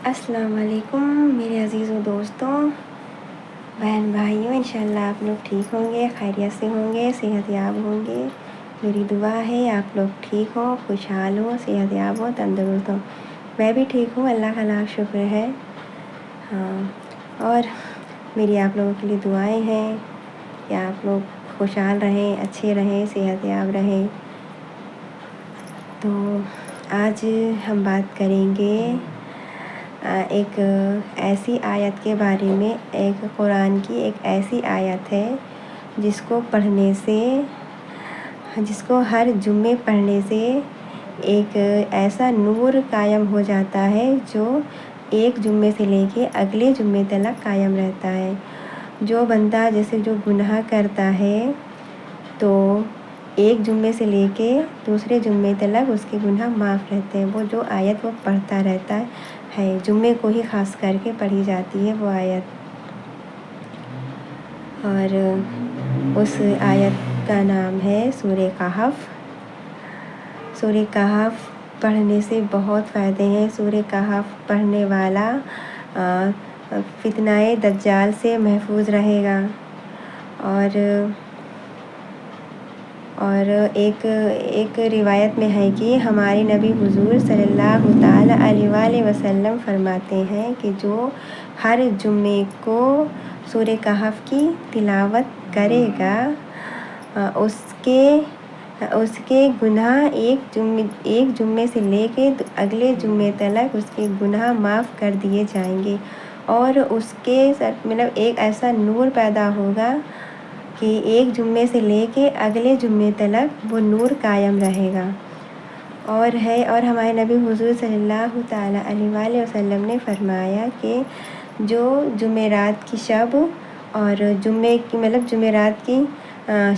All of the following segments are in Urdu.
السلام علیکم میرے عزیز و دوستوں، بہن بھائیوں، انشاءاللہ آپ لوگ ٹھیک ہوں گے، خیریت سے ہوں گے، صحت یاب ہوں گے۔ میری دعا ہے آپ لوگ ٹھیک ہوں، خوشحال ہوں، صحت یاب ہوں، تندرست ہوں۔ میں بھی ٹھیک ہوں، اللہ کا لاکھ شکر ہے۔ ہاں، اور میری آپ لوگوں کے لیے دعائیں ہیں کہ آپ لوگ خوشحال رہیں، اچھے رہیں، صحت یاب رہیں۔ تو آج ہم بات کریں گے ایک ایسی آیت کے بارے میں۔ ایک قرآن کی ایک ایسی آیت ہے جس کو پڑھنے سے، جس کو ہر جمعے پڑھنے سے ایک ایسا نور قائم ہو جاتا ہے جو ایک جمعے سے لے کے اگلے جمعے تک قائم رہتا ہے۔ جو بندہ جیسے جو گناہ کرتا ہے تو ایک جمعے سے لے کے دوسرے جمعے تک اس کے گناہ معاف رہتے ہیں۔ وہ جو آیت وہ پڑھتا رہتا ہے، جمعے کو ہی خاص کر کے پڑھی جاتی ہے وہ آیت۔ اور اس آیت کا نام ہے سورہ کہف۔ سورہ کہف پڑھنے سے بہت فائدے ہیں۔ سورہ کہف پڑھنے والا فتنہ دجال سے محفوظ رہے گا۔ اور ایک روایت میں ہے کہ ہمارے نبی حضور صلی اللہ تعالی علیہ وآلہ وسلم فرماتے ہیں کہ جو ہر جمعے کو سورہ کہف کی تلاوت کرے گا اس کے گناہ ایک جمعے سے لے کے اگلے جمعے تک اس کے گناہ معاف کر دیے جائیں گے، اور اس کے مطلب ایک ایسا نور پیدا ہوگا کہ ایک جمعے سے لے کے اگلے جمعے تک وہ نور قائم رہے گا۔ اور ہمارے نبی حضور صلی اللہ تعالیٰ علیہ وآلہ وسلم نے فرمایا کہ جو جمعرات کی شب اور جمعرات کی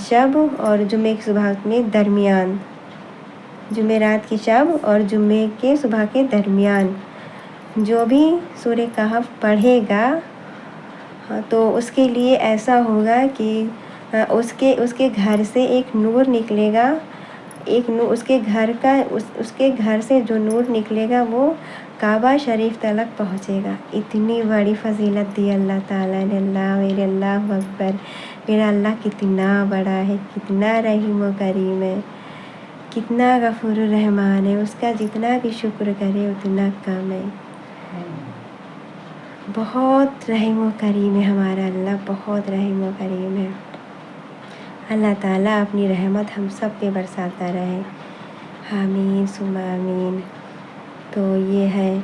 شب اور جمعے کی صبح میں درمیان، جمعرات کی شب اور جمعے کے صبح کے درمیان جو بھی سورہ کہف پڑھے گا تو اس کے لیے ایسا ہوگا کہ اس کے گھر سے ایک نور نکلے گا، اس کے گھر سے جو نور نکلے گا وہ کعبہ شریف تک پہنچے گا۔ اتنی بڑی فضیلت دی اللہ تعالیٰ نے۔ میرے اللہ اکبر، میرا اللہ کتنا بڑا ہے، کتنا رحیم و کریم ہے، کتنا غفور الرحمن ہے۔ اس کا جتنا بھی شکر کرے اتنا کم ہے۔ بہت رحیم و کریم ہے ہمارا اللہ، بہت رحیم و کریم ہے۔ اللہ تعالیٰ اپنی رحمت ہم سب پہ برساتا رہے، آمین ثم آمین۔ تو یہ ہے۔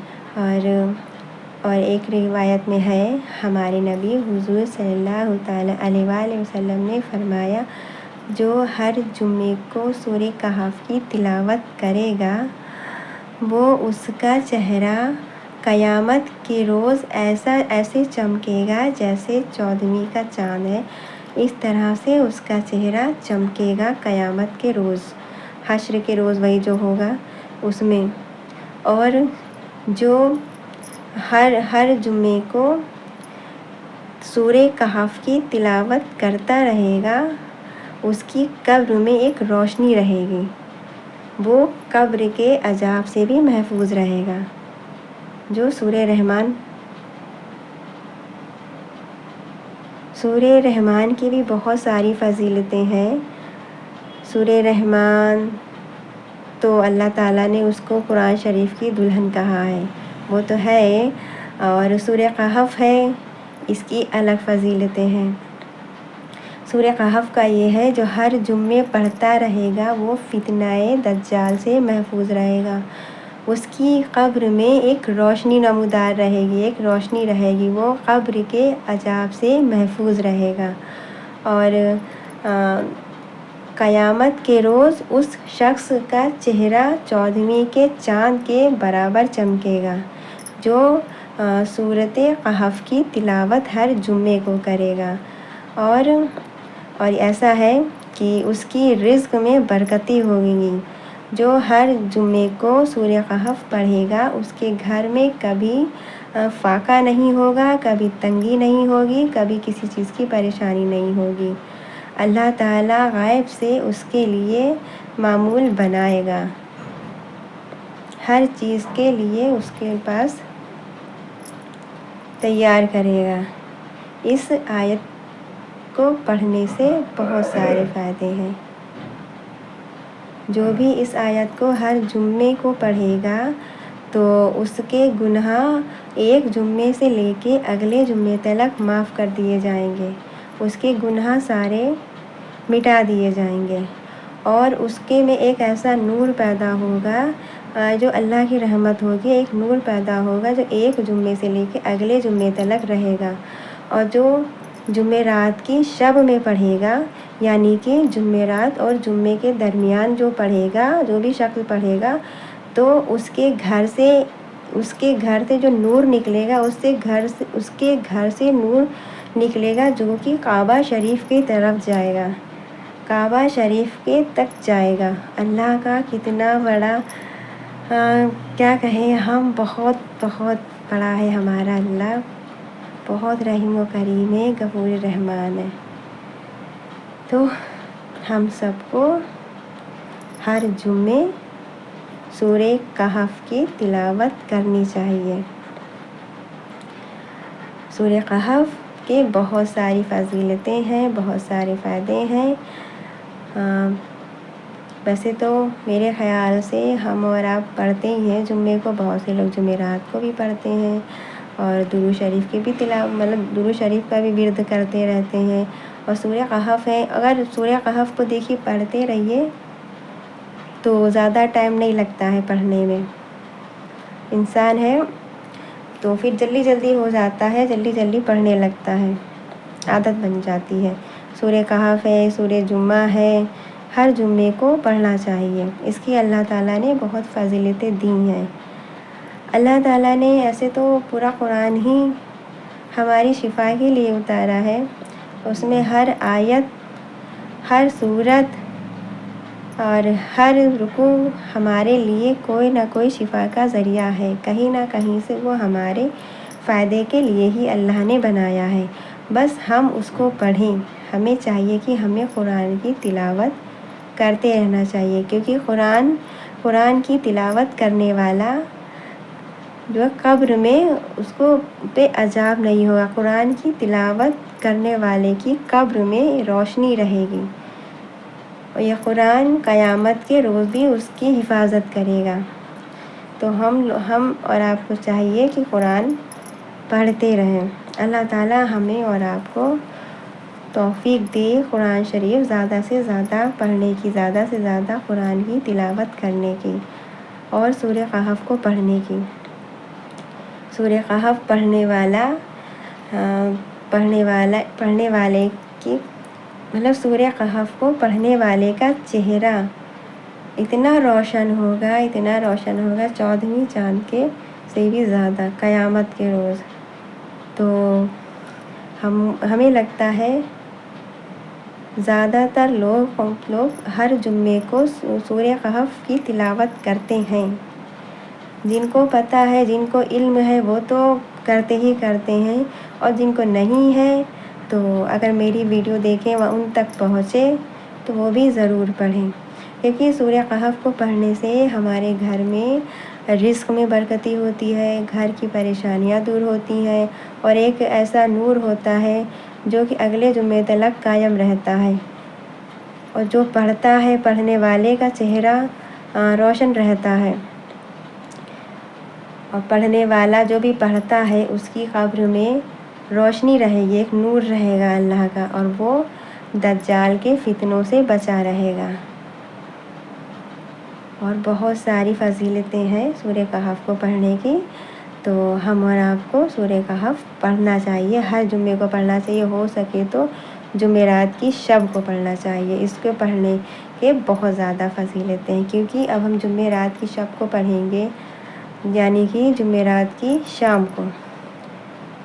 اور ایک روایت میں ہے ہمارے نبی حضور صلی اللہ تعالیٰ علیہ وآلہ وسلم نے فرمایا جو ہر جمعے کو سورہ کہف کی تلاوت کرے گا وہ اس کا چہرہ قیامت کے روز ایسے چمکے گا جیسے 14ویں کا چاند ہے، اس طرح سے اس کا چہرہ چمکے گا قیامت کے روز، حشر کے روز وہی جو ہوگا اس میں۔ اور جو ہر جمعے کو سورہ کہف کی تلاوت کرتا رہے گا اس کی قبر میں ایک روشنی رہے گی، وہ قبر کے عذاب سے بھی محفوظ رہے گا۔ جو سورہ رحمان کی بھی بہت ساری فضیلتیں ہیں۔ سورہ رحمان تو اللہ تعالیٰ نے اس کو قرآن شریف کی دلہن کہا ہے، وہ تو ہے۔ اور سورہ کہف ہے، اس کی الگ فضیلتیں ہیں۔ سورہ کہف کا یہ ہے جو ہر جمعے پڑھتا رہے گا وہ فتنہ دجال سے محفوظ رہے گا، اس کی قبر میں ایک روشنی نمودار رہے گی، ایک روشنی رہے گی، وہ قبر کے عذاب سے محفوظ رہے گا۔ اور قیامت کے روز اس شخص کا چہرہ 14ویں کے چاند کے برابر چمکے گا جو سورۃ کہف کی تلاوت ہر جمعے کو کرے گا۔ اور ایسا ہے کہ اس کی رزق میں برکتی ہوگی۔ جو ہر جمعے کو سورہ کہف پڑھے گا اس کے گھر میں کبھی فاقہ نہیں ہوگا، کبھی تنگی نہیں ہوگی، کبھی کسی چیز کی پریشانی نہیں ہوگی۔ اللہ تعالیٰ غیب سے اس کے لیے معمول بنائے گا، ہر چیز کے لیے اس کے پاس تیار کرے گا۔ اس آیت کو پڑھنے سے بہت سارے فائدے ہیں۔ جو بھی اس آیت کو ہر جمعے کو پڑھے گا تو اس کے گناہ ایک جمعے سے لے کے اگلے جمعے تک معاف کر دیے جائیں گے، اس کے گناہ سارے مٹا دیے جائیں گے، اور اس کے میں ایک ایسا نور پیدا ہوگا، جو اللہ کی رحمت ہوگی، ایک نور پیدا ہوگا جو ایک جمعے سے لے کے اگلے جمعے تک رہے گا۔ اور جو جمعرات کی شب میں پڑھے گا، یعنی کہ جمعرات اور جمعے کے درمیان جو پڑھے گا، جو بھی شخص پڑھے گا، تو اس کے گھر سے جو نور نکلے گا، اس کے گھر سے نور نکلے گا جو کہ کعبہ شریف کی طرف جائے گا، کعبہ شریف کے تک جائے گا۔ اللہ کا کتنا بڑا کیا کہیں ہم، بہت بہت بڑا ہے ہمارا اللہ، بہت رحیم و کریم ہے، غفور رحمان ہے۔ تو ہم سب کو ہر جمعے سورہ کہف کی تلاوت کرنی چاہیے۔ سورہ کہف کے بہت ساری فضیلتیں ہیں، بہت سارے فائدے ہیں۔ ویسے تو میرے خیال سے ہم اور آپ پڑھتے ہی ہیں جمعے کو، بہت سے لوگ جمعرات کو بھی پڑھتے ہیں، اور درود شریف کی بھی درود شریف کا بھی ورد کرتے رہتے ہیں۔ اور سورہ کہف ہے، اگر سورہ کہف کو دیکھیے پڑھتے رہیے تو زیادہ ٹائم نہیں لگتا ہے پڑھنے میں، انسان ہے تو پھر جلدی جلدی ہو جاتا ہے، جلدی جلدی پڑھنے لگتا ہے، عادت بن جاتی ہے۔ سورہ کہف ہے، سورہ جمعہ ہے، ہر جمعے کو پڑھنا چاہیے، اس کی اللہ تعالیٰ نے بہت فضیلتیں دی ہیں۔ اللہ تعالیٰ نے ایسے تو پورا قرآن ہی ہماری شفا کے لیے اتارا ہے، اس میں ہر آیت، ہر سورت اور ہر رکوع ہمارے لیے کوئی نہ کوئی شفا کا ذریعہ ہے، کہیں نہ کہیں سے وہ ہمارے فائدے کے لیے ہی اللہ نے بنایا ہے، بس ہم اس کو پڑھیں۔ ہمیں چاہیے کہ ہمیں قرآن کی تلاوت کرتے رہنا چاہیے، کیونکہ قرآن کی تلاوت کرنے والا جو قبر میں اس کو پہ عذاب نہیں ہوگا، قرآن کی تلاوت کرنے والے کی قبر میں روشنی رہے گی، اور یہ قرآن قیامت کے روز بھی اس کی حفاظت کرے گا۔ تو ہم اور آپ کو چاہیے کہ قرآن پڑھتے رہیں۔ اللہ تعالیٰ ہمیں اور آپ کو توفیق دے قرآن شریف زیادہ سے زیادہ پڑھنے کی، زیادہ سے زیادہ قرآن کی تلاوت کرنے کی، اور سورہ کہف کو پڑھنے کی۔ سورہ کہف پڑھنے والے کی سورہ کہف کو پڑھنے والے کا چہرہ اتنا روشن ہوگا، اتنا روشن ہوگا، 14ویں چاند کے سے بھی زیادہ قیامت کے روز۔ تو ہمیں لگتا ہے زیادہ تر لوگ ہر جمعے کو سورہ کہف کی تلاوت کرتے ہیں، جن کو پتہ ہے، جن کو علم ہے وہ تو کرتے ہی کرتے ہیں، اور جن کو نہیں ہے تو اگر میری ویڈیو دیکھیں وہ ان تک پہنچے تو وہ بھی ضرور پڑھیں، کیونکہ سورہ کہف کو پڑھنے سے ہمارے گھر میں رزق میں برکتی ہوتی ہے، گھر کی پریشانیاں دور ہوتی ہیں، اور ایک ایسا نور ہوتا ہے جو کہ اگلے جمعے تک قائم رہتا ہے، اور جو پڑھتا ہے، پڑھنے والے کا چہرہ روشن رہتا ہے، اور پڑھنے والا جو بھی پڑھتا ہے اس کی قبر میں روشنی رہے گی، ایک نور رہے گا اللہ کا، اور وہ دجال کے فتنوں سے بچا رہے گا۔ اور بہت ساری فضیلتیں ہیں سورہ کہف کو پڑھنے کی، تو ہم اور آپ کو سورہ کہف پڑھنا چاہیے، ہر جمعے کو پڑھنا چاہیے، ہو سکے تو جمعرات کی شب کو پڑھنا چاہیے۔ اس کو پڑھنے کے بہت زیادہ فضیلتیں ہیں، کیونکہ اب ہم جمعرات کی شب کو پڑھیں گے، یعنی کہ جمعرات کی شام کو،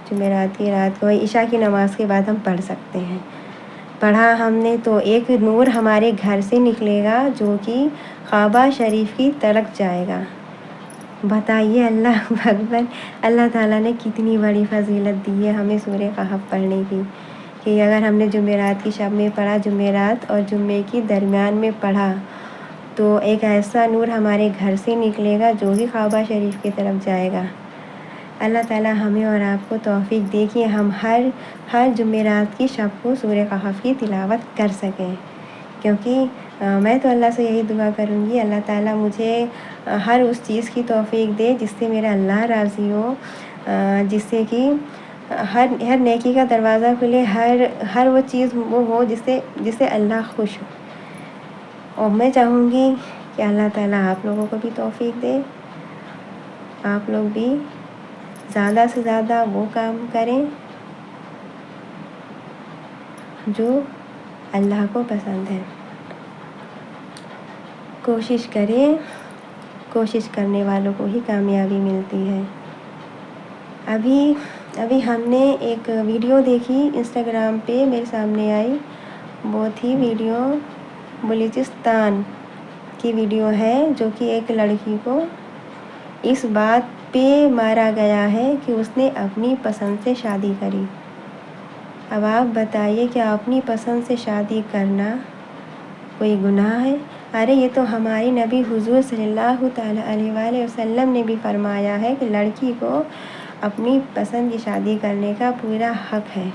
جمعرات کی رات کو عشاء کی نماز کے بعد ہم پڑھ سکتے ہیں۔ پڑھا ہم نے تو ایک نور ہمارے گھر سے نکلے گا جو کہ کعبہ شریف کی طرف جائے گا۔ بتائیے اللہ اکبر، اللہ تعالیٰ نے کتنی بڑی فضیلت دی ہے ہمیں سورہ کہف پڑھنے کی، کہ اگر ہم نے جمعرات کی شب میں پڑھا، جمعرات اور جمعے کی درمیان میں پڑھا، تو ایک ایسا نور ہمارے گھر سے نکلے گا جو کہ کعبہ شریف کی طرف جائے گا۔ اللہ تعالیٰ ہمیں اور آپ کو توفیق دے کہ ہم ہر جمعرات کی شب کو سورہ کہف کی تلاوت کر سکیں، کیونکہ میں تو اللہ سے یہی دعا کروں گی اللہ تعالیٰ مجھے ہر اس چیز کی توفیق دے جس سے میرا اللہ راضی ہو، جس سے کہ ہر نیکی کا دروازہ کھلے، ہر وہ چیز وہ ہو جس سے اللہ خوش ہو۔ اور میں چاہوں گی کہ اللہ تعالیٰ آپ لوگوں کو بھی توفیق دے، آپ لوگ بھی زیادہ سے زیادہ وہ کام کریں جو اللہ کو پسند ہے۔ کوشش کریں، کوشش کرنے والوں کو ہی کامیابی ملتی ہے۔ ابھی ہم نے ایک ویڈیو دیکھی انسٹاگرام پہ، میرے سامنے آئی، وہ تھی ویڈیو بلوچستان کی ویڈیو ہے، جو کہ ایک لڑکی کو اس بات پہ مارا گیا ہے کہ اس نے اپنی پسند سے شادی کری۔ اب آپ بتائیے کہ اپنی پسند سے شادی کرنا کوئی گناہ ہے؟ ارے یہ تو ہماری نبی حضور صلی اللہ تعالیٰ علیہ وآلہ وسلم نے بھی فرمایا ہے کہ لڑکی کو اپنی پسند کی شادی کرنے کا پورا حق ہے۔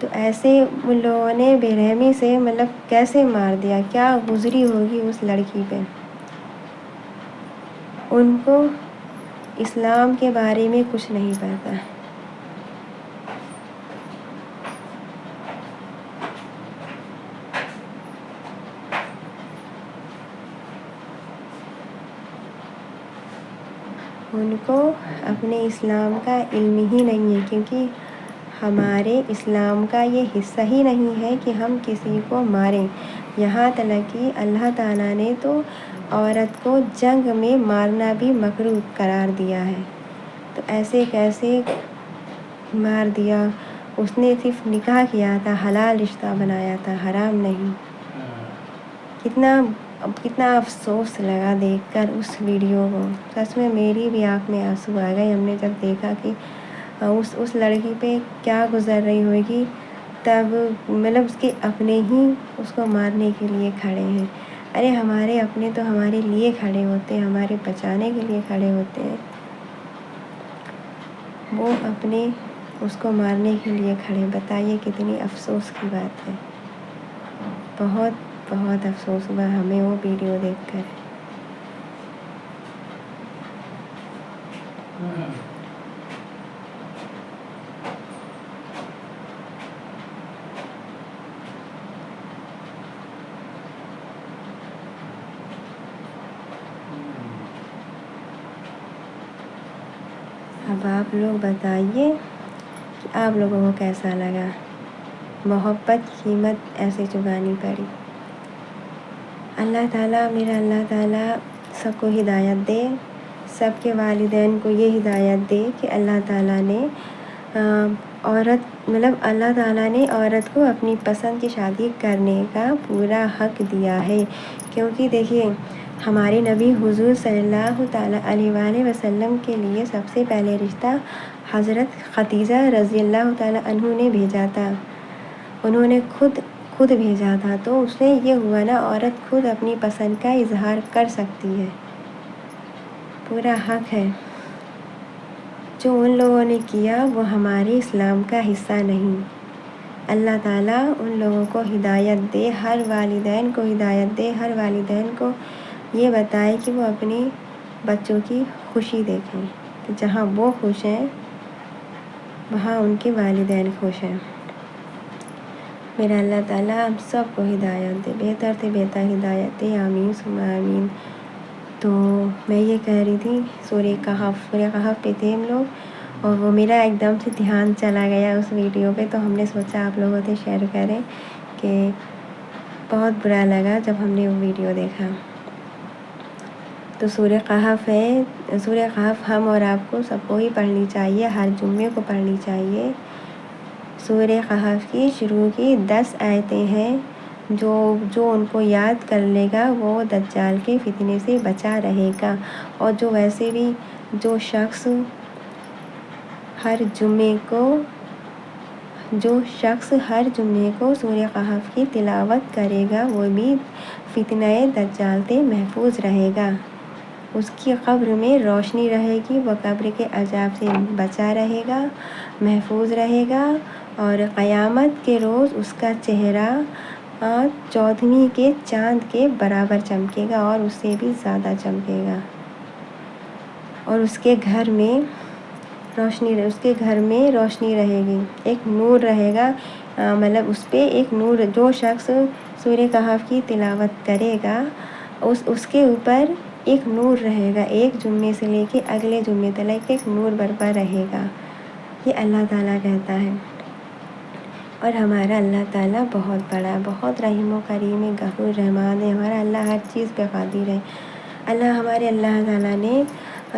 تو ایسے ان لوگوں نے بے رحمی سے کیسے مار دیا، کیا گزری ہوگی اس لڑکی پہ۔ ان کو اسلام کے بارے میں کچھ نہیں پتا۔ ان کو اپنے اسلام کا علم ہی نہیں ہے، کیونکہ ہمارے اسلام کا یہ حصہ ہی نہیں ہے کہ ہم کسی کو ماریں۔ یہاں تک کہ اللہ تعالیٰ نے تو عورت کو جنگ میں مارنا بھی مکروہ قرار دیا ہے، تو ایسے کیسے مار دیا؟ اس نے صرف نکاح کیا تھا، حلال رشتہ بنایا تھا، حرام نہیں۔ کتنا افسوس لگا دیکھ کر اس ویڈیو کو، سچ میں میری بھی آنکھ میں آنسو آ گئے۔ ہم نے جب دیکھا کہ اس لڑکی پہ کیا گزر رہی ہوگی، تب اس کے اپنے ہی اس کو مارنے کے لیے کھڑے ہیں۔ ارے ہمارے اپنے تو ہمارے لیے کھڑے ہوتے ہیں، ہمارے بچانے کے لیے کھڑے ہوتے ہیں، وہ اپنے اس کو مارنے کے لیے کھڑے۔ بتائیے کتنی افسوس کی بات ہے۔ بہت بہت افسوس ہوا ہمیں وہ ویڈیو دیکھ کر۔ اب آپ لوگ بتائیے کہ آپ لوگوں کو کیسا لگا؟ محبت کی قیمت ایسے چکانی پڑی۔ اللہ تعالیٰ، میرا اللہ تعالیٰ سب کو ہدایت دے، سب کے والدین کو یہ ہدایت دے کہ اللہ تعالیٰ نے اللہ تعالیٰ نے عورت کو اپنی پسند کی شادی کرنے کا پورا حق دیا ہے، کیونکہ دیکھیے ہمارے نبی حضور صلی اللہ تعالیٰ علیہ وآلہ وسلم کے لیے سب سے پہلے رشتہ حضرت خدیجہ رضی اللہ تعالیٰ عنہ نے بھیجا تھا۔ انہوں نے خود بھیجا تھا، تو اس سے یہ ہوا نا، عورت خود اپنی پسند کا اظہار کر سکتی ہے، پورا حق ہے۔ جو ان لوگوں نے کیا وہ ہمارے اسلام کا حصہ نہیں۔ اللہ تعالیٰ ان لوگوں کو ہدایت دے، ہر والدین کو ہدایت دے، ہر والدین کو یہ بتائے کہ وہ اپنے بچوں کی خوشی دیکھیں، کہ جہاں وہ خوش ہیں وہاں ان کے والدین خوش ہیں۔ میرا اللہ تعالیٰ ہم سب کو ہدایت دے، بہتر سے بہتر ہدایت دے، آمین ثم آمین۔ تو میں یہ کہہ رہی تھی، سورہ کہف پہ تھے ہم لوگ، اور وہ میرا ایک دم سے دھیان چلا گیا اس ویڈیو پہ، تو ہم نے سوچا آپ لوگوں سے شیئر کریں کہ بہت برا لگا جب ہم نے وہ ویڈیو دیکھا۔ تو سورہ کہف ہے، سورہ کہف ہم اور آپ کو سب کو ہی پڑھنی چاہیے، ہر جمعے کو پڑھنی چاہیے۔ سورہ کہف کی شروع کی 10 آیتیں ہیں، جو ان کو یاد کر لے گا وہ دجال کے فتنے سے بچا رہے گا۔ اور جو شخص ہر جمعے کو سورہ کہف کی تلاوت کرے گا وہ بھی فتنہ دجال سے محفوظ رہے گا۔ اس کی قبر میں روشنی رہے گی، وہ قبر کے عذاب سے بچا رہے گا، محفوظ رہے گا، اور قیامت کے روز اس کا چہرہ 14ویں کے چاند کے برابر چمکے گا اور اس سے بھی زیادہ چمکے گا، اور اس کے گھر میں روشنی رہے گی، ایک نور رہے گا، مطلب اس پہ ایک نور، جو شخص سورہ کہف کی تلاوت کرے گا اس کے اوپر ایک نور رہے گا، ایک جمعے سے لے کے اگلے جمعے تک ایک نور برپا رہے گا، یہ اللہ تعالیٰ کہتا ہے۔ اور ہمارا اللہ تعالیٰ بہت بڑا، بہت رحیم و کریم ہے، غفور رحمان ہے، ہمارا اللہ ہر چیز پہ قادر ہے۔ ہمارے اللہ تعالیٰ نے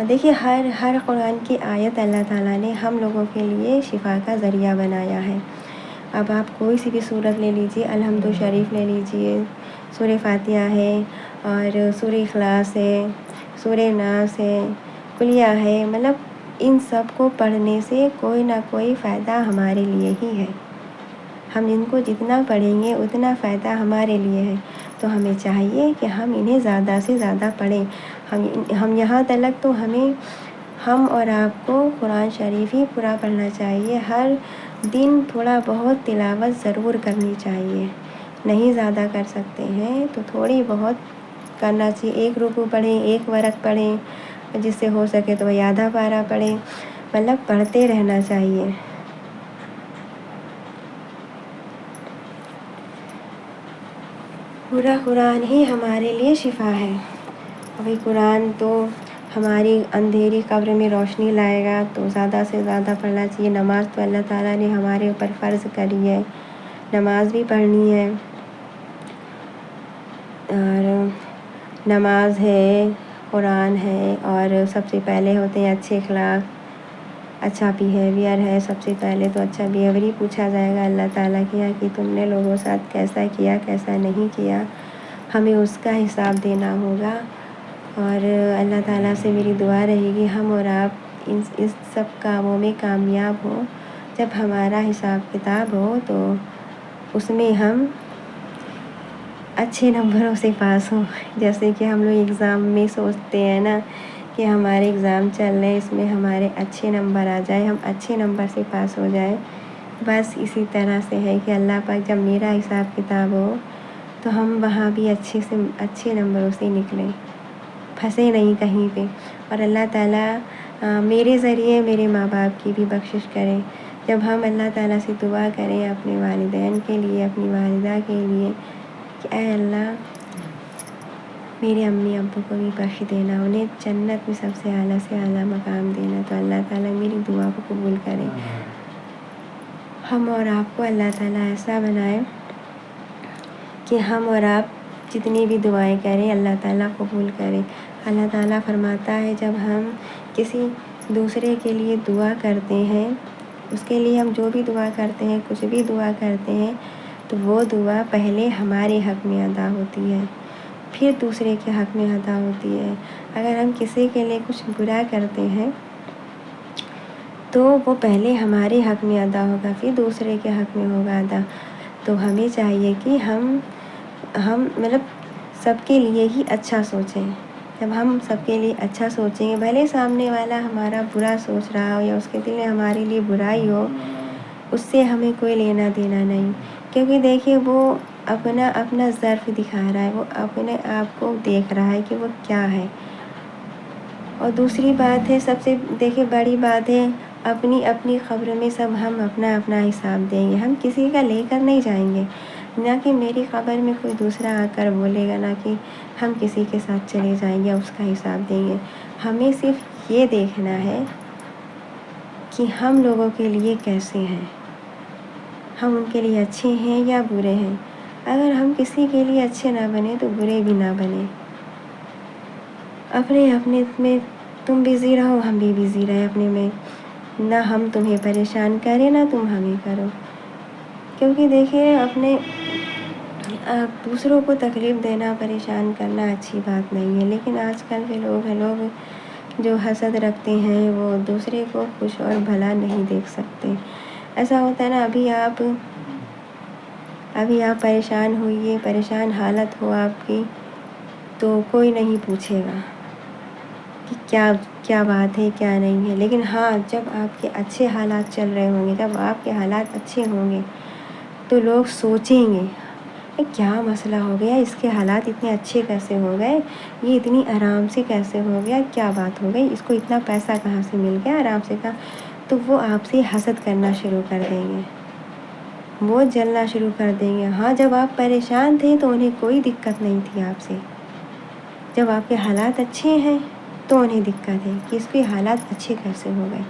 دیکھیے ہر قرآن کی آیت اللہ تعالیٰ نے ہم لوگوں کے لیے شفا کا ذریعہ بنایا ہے۔ اب آپ کوئی سی بھی سورت لے لیجیے، الحمد شریف لے لیجیے، سورہ فاتحہ ہے، اور سورہ اخلاص ہے، سورہ ناس ہے، کلیہ ہے، مطلب ان سب کو پڑھنے سے کوئی نہ کوئی فائدہ ہمارے لیے ہی ہے۔ ہم ان کو جتنا پڑھیں گے اتنا فائدہ ہمارے لیے ہے، تو ہمیں چاہیے کہ ہم انہیں زیادہ سے زیادہ پڑھیں۔ ہم یہاں تک تو ہم اور آپ کو قرآن شریف ہی پورا پڑھنا چاہیے، ہر دن تھوڑا بہت تلاوت ضرور کرنی چاہیے، نہیں زیادہ کر سکتے ہیں تو تھوڑی بہت کرنا چاہیے، ایک رکوع پڑھیں، ایک ورق پڑھیں، جس سے ہو سکے تو آدھا پارہ پڑھیں، مطلب پڑھتے رہنا چاہیے۔ پورا قرآن ہی ہمارے لیے شفا ہے۔ ابھی قرآن تو ہماری اندھیری قبر میں روشنی لائے گا، تو زیادہ سے زیادہ پڑھنا چاہیے۔ نماز تو اللہ تعالیٰ نے ہمارے اوپر فرض کری ہے، نماز بھی پڑھنی ہے، اور نماز ہے، قرآن ہے، اور سب سے پہلے ہوتے ہیں اچھے اخلاق، اچھا بیہیویئر ہے۔ سب سے پہلے تو اچھا بیہیویئر ہی پوچھا جائے گا اللہ تعالیٰ کے یہاں کہ تم نے لوگوں کے ساتھ کیسا کیا، کیسا نہیں کیا، ہمیں اس کا حساب دینا ہوگا۔ اور اللہ تعالیٰ سے میری دعا رہے گی ہم اور آپ اس سب کاموں میں کامیاب ہوں، جب ہمارا حساب کتاب ہو تو اس میں ہم اچھے نمبروں سے پاس ہوں۔ جیسے کہ ہم لوگ ایگزام میں سوچتے ہیں نا کہ ہمارے ایگزام چل رہے ہیں، اس میں ہمارے اچھے نمبر آ جائیں، ہم اچھے نمبر سے پاس ہو جائیں، بس اسی طرح سے ہے کہ اللہ پاک جب میرا حساب کتاب ہو تو ہم وہاں بھی اچھے نمبروں سے نکلیں، پھنسے نہیں کہیں پہ، اور اللہ تعالیٰ میرے ذریعے میرے ماں باپ کی بھی بخشش کرے۔ جب ہم اللہ تعالیٰ سے دعا کریں اپنے والدین کے لیے، اپنی والدہ کے لیے کہ اے اللہ میرے امی ابو کو بھی بخش دینا، انہیں جنت میں سب سے اعلیٰ سے اعلیٰ مقام دینا، تو اللہ تعالیٰ میری دعا کو قبول کرے۔ ہم اور آپ کو اللہ تعالیٰ ایسا بنائے کہ ہم اور آپ جتنی بھی دعائیں کریں اللہ تعالیٰ قبول کرے۔ اللہ تعالیٰ فرماتا ہے جب ہم کسی دوسرے کے لیے دعا کرتے ہیں، اس کے لیے ہم جو بھی دعا کرتے ہیں، کچھ بھی دعا کرتے ہیں، تو وہ دعا پہلے ہمارے حق میں ادا ہوتی ہے، پھر دوسرے کے حق میں ادا ہوتی ہے۔ اگر ہم کسی کے لیے کچھ برا کرتے ہیں تو وہ پہلے ہمارے حق میں ادا ہوگا، پھر دوسرے کے حق میں ہوگا ادا۔ تو ہمیں چاہیے کہ ہم مطلب سب کے لیے ہی اچھا سوچیں۔ جب ہم سب کے لیے اچھا سوچیں گے، بھلے سامنے والا ہمارا برا سوچ رہا ہو یا اس کے دل میں ہمارے لیے برائی ہو، اس سے ہمیں کوئی لینا دینا نہیں، کیونکہ دیکھیے وہ اپنا ظرف دکھا رہا ہے، وہ اپنے آپ کو دیکھ رہا ہے کہ وہ کیا ہے۔ اور دوسری بات ہے، سب سے دیکھیے بڑی بات ہے، اپنی قبر میں سب ہم اپنا حساب دیں گے، ہم کسی کا لے کر نہیں جائیں گے، نہ کہ میری قبر میں کوئی دوسرا آ کر بولے گا، نہ کہ ہم کسی کے ساتھ چلے جائیں گے اس کا حساب دیں گے۔ ہمیں صرف یہ دیکھنا ہے کہ ہم لوگوں کے لیے کیسے ہیں، ہم ان کے لیے اچھے ہیں یا برے ہیں۔ اگر ہم کسی کے لیے اچھے نہ بنے تو برے بھی نہ بنے، اپنے میں تم بزی رہو، ہم بھی بزی رہے اپنے میں، نہ ہم تمہیں پریشان کریں نہ تم ہمیں کرو، کیونکہ دیکھیے دوسروں کو تکلیف دینا، پریشان کرنا اچھی بات نہیں ہے، لیکن آج کل کے لوگ جو حسد رکھتے ہیں وہ دوسرے کو خوش اور بھلا نہیں دیکھ سکتے۔ ایسا ہوتا ہے نا، ابھی آپ پریشان ہوئیے، پریشان حالت ہو آپ کی، تو کوئی نہیں پوچھے گا، کہ کیا بات ہے کیا نہیں ہے، لیکن ہاں جب آپ کے اچھے حالات چل رہے ہوں گے، جب آپ کے حالات اچھے ہوں گے تو لوگ سوچیں گے کیا مسئلہ ہو گیا، اس کے حالات اتنے اچھے کیسے ہو گئے، یہ اتنی آرام سے کیسے ہو گیا، کیا بات ہو گئی، اس کو اتنا پیسہ کہاں سے مل گیا آرام سے تو وہ آپ سے حسد کرنا شروع کر دیں گے، وہ جلنا شروع کر دیں گے۔ ہاں جب آپ پریشان تھے تو انہیں کوئی دقت نہیں تھی آپ سے، جب آپ کے حالات اچھے ہیں تو انہیں دقت ہے کہ اس کے حالات اچھے کیسے ہو گئے،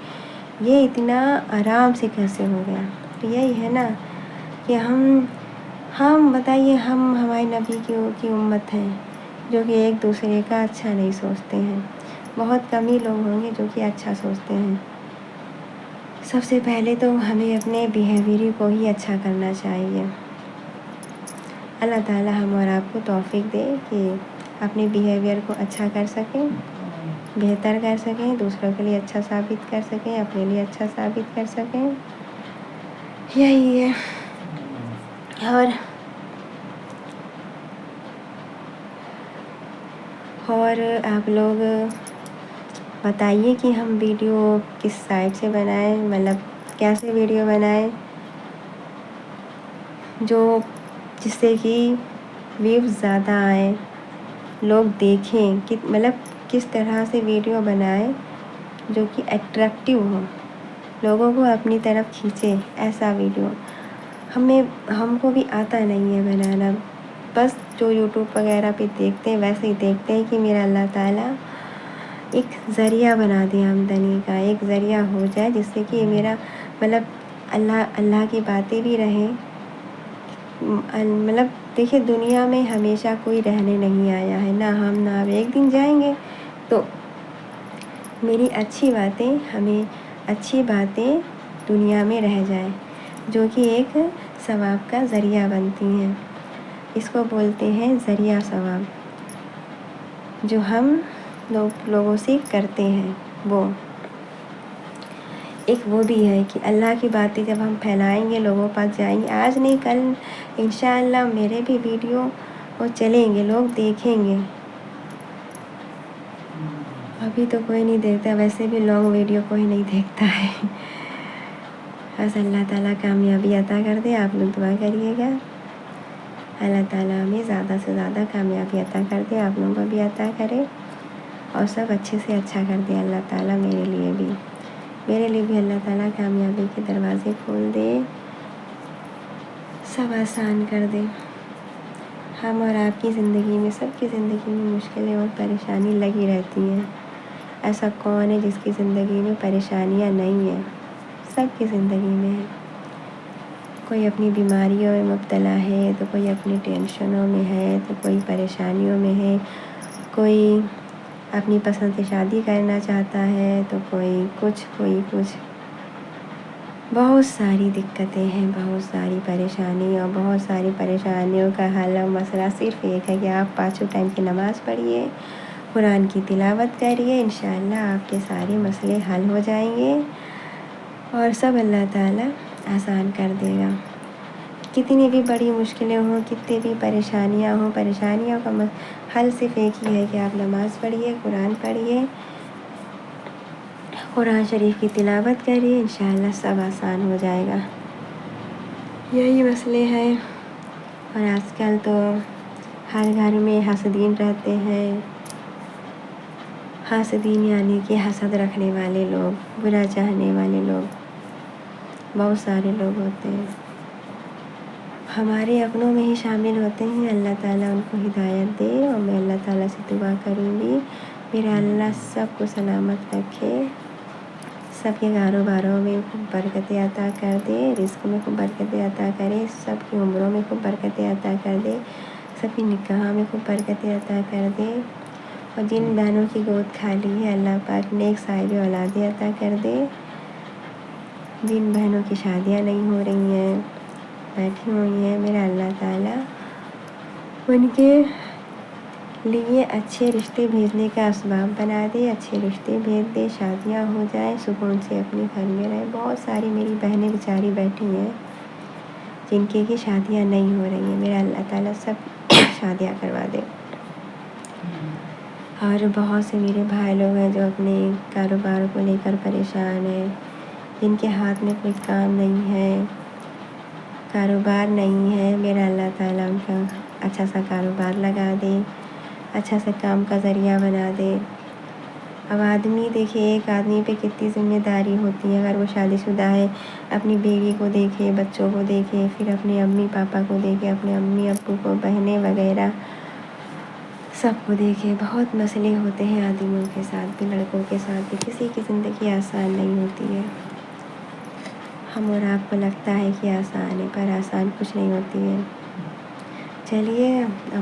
یہ اتنا آرام سے کیسے ہو گیا۔ تو یہی ہے نا کہ ہم بتائیے، ہم ہمارے نبی کی امت ہیں جو کہ ایک دوسرے کا اچھا نہیں سوچتے ہیں، بہت کم ہی لوگ ہوں گے جو کہ اچھا سوچتے ہیں۔ سب سے پہلے تو ہمیں اپنے بیہیویئر کو ہی اچھا کرنا چاہیے۔ اللہ تعالی ہم اور آپ کو توفیق دے کہ اپنے بیہیویئر کو اچھا کر سکیں، بہتر کر سکیں، دوسروں کے لیے اچھا ثابت کر سکیں، اپنے لیے اچھا ثابت کر سکیں، یہی ہے۔ اور آپ لوگ بتائیے کہ ہم ویڈیو کس سائٹ سے بنائیں، مطلب کیسے ویڈیو بنائیں جس سے کہ ویوز زیادہ آئیں، لوگ دیکھیں کہ مطلب کس طرح سے ویڈیو بنائیں جو کہ اٹریکٹیو ہو، لوگوں کو اپنی طرف کھینچے، ایسا ویڈیو۔ ہم کو بھی آتا نہیں ہے بنانا، بس جو یوٹیوب وغیرہ پہ دیکھتے ہیں ویسے ہی دیکھتے ہیں کہ میرا اللہ تعالیٰ ایک ذریعہ بنا دے آمدنی کا، ایک ذریعہ ہو جائے جس سے کہ میرا مطلب اللہ کی باتیں بھی رہیں۔ مطلب دیکھیے دنیا میں ہمیشہ کوئی رہنے نہیں آیا ہے، نہ ہم نہ آپ، ایک دن جائیں گے، تو میری اچھی باتیں دنیا میں رہ جائیں جو کہ ایک ثواب کا ذریعہ بنتی ہیں، اس کو بولتے ہیں ذریعہ ثواب، جو ہم لوگوں سے کرتے ہیں۔ وہ بھی ہے کہ اللہ کی باتیں جب ہم پھیلائیں گے، لوگوں پاس جائیں گے، آج نہیں کل انشاءاللہ میرے بھی ویڈیو وہ چلیں گے، لوگ دیکھیں گے۔ ابھی تو کوئی نہیں دیکھتا، ویسے بھی لانگ ویڈیو کوئی نہیں دیکھتا ہے۔ بس اللہ تعالیٰ کامیابی عطا کر دے، آپ لوگ دعا کریے گا، اللہ تعالیٰ ہمیں زیادہ سے زیادہ کامیابی عطا کر دے، آپ لوگوں کو بھی عطا کرے، اور سب اچھے سے اچھا کر دے اللہ تعالیٰ، میرے لیے بھی اللہ تعالیٰ کامیابی کے دروازے کھول دے، سب آسان کر دے۔ ہم اور آپ کی زندگی میں، سب کی زندگی میں مشکلیں اور پریشانی لگی رہتی ہیں، ایسا کون ہے جس کی زندگی میں پریشانیاں نہیں ہیں؟ سب کی زندگی میں ہے، کوئی اپنی بیماریوں میں مبتلا ہے، تو کوئی اپنی ٹینشنوں میں ہے، تو کوئی پریشانیوں میں ہے، کوئی اپنی پسند سے شادی کرنا چاہتا ہے، تو کوئی کچھ بہت ساری دقتیں ہیں، بہت ساری پریشانی، اور بہت ساری پریشانیوں کا حل و مسئلہ صرف ایک ہے کہ آپ 5 ٹائم کی نماز پڑھیے، قرآن کی تلاوت کریے، انشاءاللہ آپ کے سارے مسئلے حل ہو جائیں گے، اور سب اللہ تعالیٰ آسان کر دے گا۔ کتنی بھی بڑی مشکلیں ہوں، کتنی بھی پریشانیاں ہوں، پریشانیوں کا حل صرف ایک ہی ہے کہ آپ نماز پڑھیے، قرآن پڑھیے، قرآن شریف کی تلاوت کریے، انشاءاللہ سب آسان ہو جائے گا۔ یہی مسئلے ہیں، اور آج کل تو ہر گھر میں حاسدین رہتے ہیں، حاسدین یعنی کہ حسد رکھنے والے لوگ، برا چاہنے والے لوگ، بہت سارے لوگ ہوتے ہیں، ہمارے اپنوں میں ہی شامل ہوتے ہیں۔ اللہ تعالیٰ ان کو ہدایت دے، اور میں اللہ تعالیٰ سے دعا کروں گی میرا اللہ سب کو سلامت رکھے، سب کے کاروباروں میں خوب برکتیں عطا کر دے، رزق میں خوب برکتیں عطا کرے، سب کی عمروں میں خوب برکتیں عطا کر دے، سب کی نکاح میں خوب برکتیں عطا کر دے، اور جن بہنوں کی گود کھالی ہے اللہ پاک نیک صاحب اولادیں عطا کر دے، جن بہنوں کی شادیاں نہیں ہو رہی ہیں، بیٹھی ہوئی ہیں، میرا اللہ تعالیٰ ان کے لیے اچھے رشتے بھیجنے کا اسباب بنا دے، اچھے رشتے بھیج دے، شادیاں ہو جائیں، سکون سے اپنے گھر میں رہیں۔ بہت ساری میری بہنیں بیچاری بیٹھی ہیں جن کی شادیاں نہیں ہو رہی ہیں، میرا اللہ تعالیٰ سب شادیاں کروا دے۔ اور بہت سے میرے بھائی لوگ ہیں جو اپنے کاروبار کو لے کر پریشان ہیں، جن کے ہاتھ میں کوئی کام نہیں ہے، کاروبار نہیں ہے، میرا اللہ تعالیٰ ان کا اچھا سا کاروبار لگا دے، اچھا سا کام کا ذریعہ بنا دے۔ اب آدمی دیکھے، ایک آدمی پہ کتنی ذمہ داری ہوتی ہے، اگر وہ شادی شدہ ہے، اپنی بیوی کو دیکھے، بچوں کو دیکھے، پھر اپنے امی پاپا کو دیکھے، اپنے امی ابو کو، بہنیں وغیرہ سب کو دیکھے۔ بہت مسئلے ہوتے ہیں آدمیوں کے ساتھ بھی، لڑکوں کے ساتھ بھی، کسی کی زندگی آسان نہیں ہوتی ہے۔ ہم اور آپ کو لگتا ہے کہ آسان ہے، پر آسان کچھ نہیں ہوتی ہے۔ چلیے اب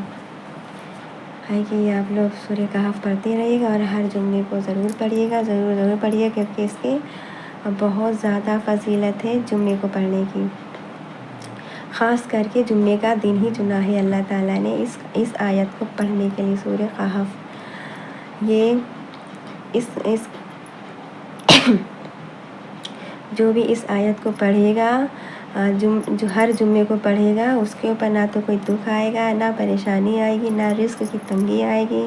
ہے کہ آپ لوگ سورہ کہف پڑھتے رہیے گا، اور ہر جمعے کو ضرور پڑھیے گا، ضرور پڑھیے، کیونکہ اس کے بہت زیادہ فضیلت ہے جمعے کو پڑھنے کی۔ خاص کر کے جمعے کا دن ہی چنا ہے اللہ تعالیٰ نے اس آیت کو پڑھنے کے لیے، سورہ کہف۔ یہ اس جو بھی اس آیت کو پڑھے گا، جو ہر جمعے کو پڑھے گا، اس کے اوپر نہ تو کوئی دکھ آئے گا، نہ پریشانی آئے گی، نہ رزق کی تنگی آئے گی،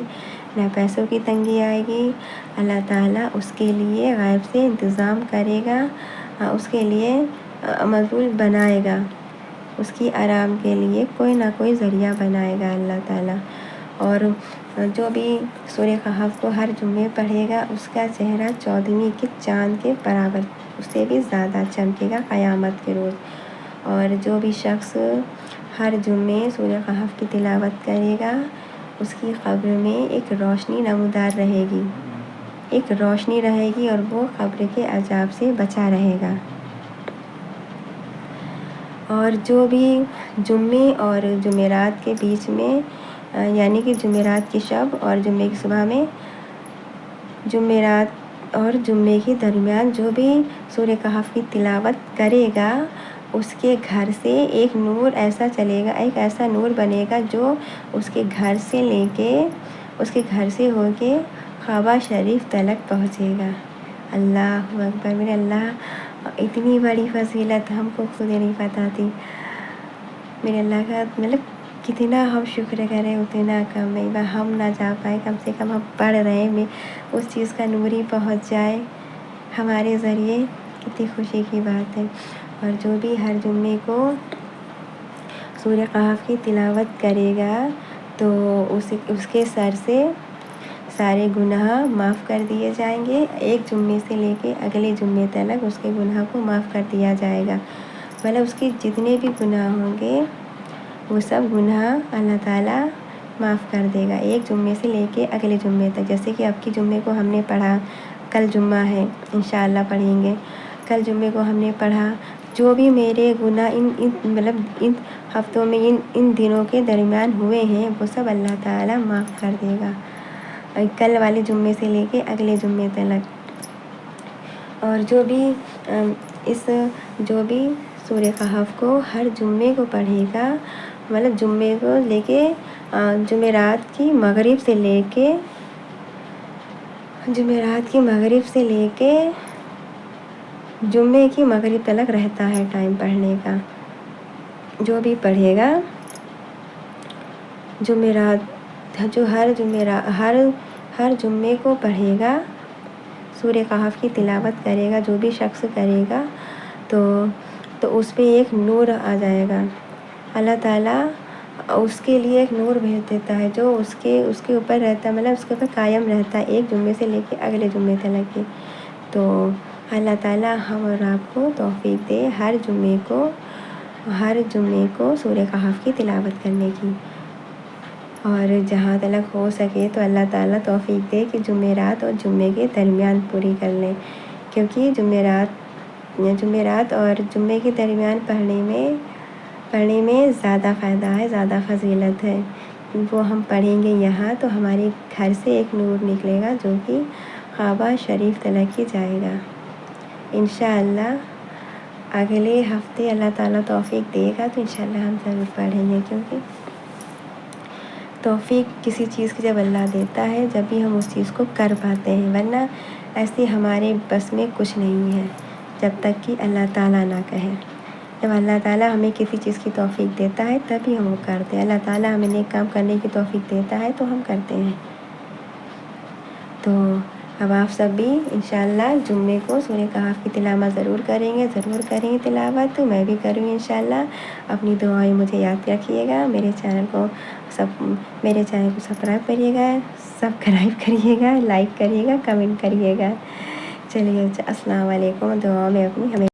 نہ پیسوں کی تنگی آئے گی۔ اللہ تعالیٰ اس کے لیے غیب سے انتظام کرے گا، اس کے لیے مضبوط بنائے گا، اس کی آرام کے لیے کوئی نہ کوئی ذریعہ بنائے گا اللہ تعالیٰ۔ اور جو بھی سورہ کہف کو ہر جمعے پڑھے گا، اس کا چہرہ 14ویں کے چاند کے برابر، اس سے بھی زیادہ چمکے گا قیامت کے روز۔ اور جو بھی شخص ہر جمعے سورہ کہف کی تلاوت کرے گا، اس کی قبر میں ایک روشنی نمودار رہے گی، ایک روشنی رہے گی، اور وہ قبر کے عذاب سے بچا رہے گا۔ اور جو بھی جمعے اور جمعرات کے بیچ میں، یعنی کہ جمعرات کی شب اور جمعے کی صبح میں، جمعرات اور جمعے کے درمیان جو بھی سورہ کہف کی تلاوت کرے گا، اس کے گھر سے ایک نور ایسا چلے گا، ایک ایسا نور بنے گا جو اس کے گھر سے لے کے، اس کے گھر سے ہو کے کعبہ شریف تلک پہنچے گا۔ اللہ اکبر! میرے اللہ، اتنی بڑی فضیلت ہم کو خود نہیں پتہ تھی۔ میرے اللہ کا مطلب کتنا ہم شکر کریں اتنا کم ہے، ہم نہ جا پائے، کم سے کم ہم پڑھ رہے ہیں، اس چیز کا نور ہی پہنچ جائے ہمارے ذریعے، کتنی خوشی کی بات ہے۔ اور جو بھی ہر جمعے کو سورہ کہف کی تلاوت کرے گا، تو اس کے سر سے سارے گناہ معاف کر دیے جائیں گے، ایک جمعے سے لے کے اگلے جمعے تک اس کے گناہ کو معاف کر دیا جائے گا۔ مطلب اس کے جتنے بھی گناہ ہوں گے، وہ سب گناہ اللہ تعالیٰ معاف کر دے گا، ایک جمعے سے لے کے اگلے جمعے تک۔ جیسے کہ اب کی جمعے کو ہم نے پڑھا، کل جمعہ ہے، انشاءاللہ پڑھیں گے، کل جمعے کو ہم نے پڑھا، جو بھی میرے گناہ مطلب ان ہفتوں میں، ان دنوں کے درمیان ہوئے ہیں، وہ سب اللہ تعالیٰ معاف کر دے گا، کل والے جمعے سے لے کے اگلے جمعے تک۔ اور جو بھی سورہ کہف کو ہر جمعے کو پڑھے گا، مطلب جمعے کو لے کے جمعرات کی مغرب سے لے کے جمعے کی مغرب تک رہتا ہے ٹائم پڑھنے کا۔ جو بھی پڑھے گا ہر جمعے کو پڑھے گا، سورہ کہف کی تلاوت کرے گا، جو بھی شخص کرے گا، تو اس پہ ایک نور آ جائے گا، اللہ تعالیٰ اس کے لیے ایک نور بھیج دیتا ہے، جو اس کے اوپر رہتا ہے، مطلب اس کے اوپر قائم رہتا ہے، ایک جمعے سے لے کے اگلے جمعے تک کی۔ تو اللہ تعالیٰ ہم اور آپ کو توفیق دے ہر جمعے کو سورہ کہف کی تلاوت کرنے کی، اور جہاں تک ہو سکے تو اللہ تعالیٰ توفیق دے کہ جمعرات اور جمعے کے درمیان پوری کر لیں، کیونکہ جمعرات اور جمعے کے درمیان پڑھنے میں زیادہ فائدہ ہے، زیادہ فضیلت ہے۔ وہ ہم پڑھیں گے یہاں تو ہمارے گھر سے ایک نور نکلے گا، جو کہ کعبہ شریف تلک ہی جائے گا۔ انشاءاللہ اگلے ہفتے اللہ تعالیٰ توفیق دے گا تو انشاءاللہ ہم ضرور پڑھیں گے، کیونکہ توفیق کسی چیز کی جب اللہ دیتا ہے، جب بھی ہم اس چیز کو کر پاتے ہیں، ورنہ ایسے ہمارے بس میں کچھ نہیں ہے جب تک کہ اللہ تعالیٰ نہ کہے۔ جب اللہ تعالیٰ ہمیں کسی چیز کی توفیق دیتا ہے تبھی ہم وہ کرتے ہیں، اللہ تعالیٰ ہمیں نیک کام کرنے کی توفیق دیتا ہے تو ہم کرتے ہیں۔ تو اب آپ سب بھی انشاءاللہ جمعے کو سورہ کہف کی تلاوت ضرور کریں گے تلاوت، میں بھی کروں گی انشاءاللہ۔ اپنی دعائیں مجھے یاد رکھیے گا، میرے چینل کو سبسکرائب کریے گا، لائک کریے گا، کمنٹ کریے گا۔ چلیے السلام علیکم، دعا میں اپنی ہمیں